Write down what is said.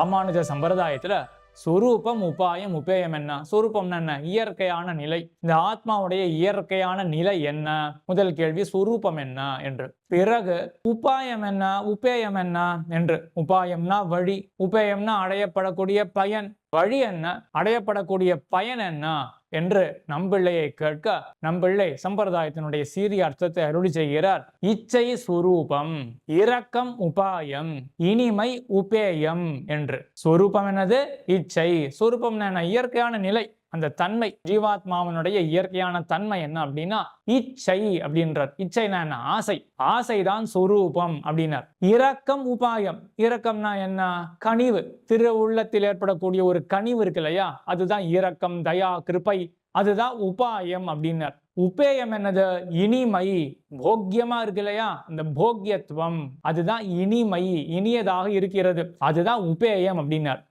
ராமானுஜ சம்பிரதாயத்துல சொரூபம், உபாயம், உபேயம் என்ன? சொரூபம்னா என்ன? இயற்கையான நிலை. இந்த ஆத்மாவுடைய இயற்கையான நிலை என்ன? முதல் கேள்வி சொரூபம் என்ன என்று. பிறகு உபாயம் என்ன, உபேயம் என்ன என்று. உபாயம்னா வழி, உபேயம்னா அடையப்படக்கூடிய பயன். வழி என்ன, அடையப்படக்கூடிய பயன் என்ன என்று நம்பிள்ளையை கேட்க, நம்பிள்ளை சம்பிரதாயத்தினுடைய சீரிய அர்த்தத்தை அருளி செய்கிறார். இச்சை சுரூபம், இரக்கம் உபாயம், இனிமை உபேயம் என்று. சொரூபம் என்னது? இச்சை. சொரூபம் என்ன? இயற்கையான நிலை, அந்த தன்மை. ஜீவாத்மாவனுடைய இயற்கையான தன்மை என்ன அப்படின்னா இச்சை அப்படின்றார். இச்சைனா என்ன? ஆசை. ஆசைதான் சொரூபம் அப்படின்னார். இரக்கம் உபாயம். இரக்கம்னா என்ன? கனிவு. திரு உள்ளத்தில் ஏற்படக்கூடிய ஒரு கனிவு இருக்கு இல்லையா, அதுதான் இரக்கம், தயா, கிருபை. அதுதான் உபாயம் அப்படின்னார். உபேயம் என்னது? இனிமை. போக்கியமா இருக்கு இல்லையா, இந்த போக்கியத்துவம், அதுதான் இனிமை, இனியதாக இருக்கிறது, அதுதான் உபேயம் அப்படின்னார்.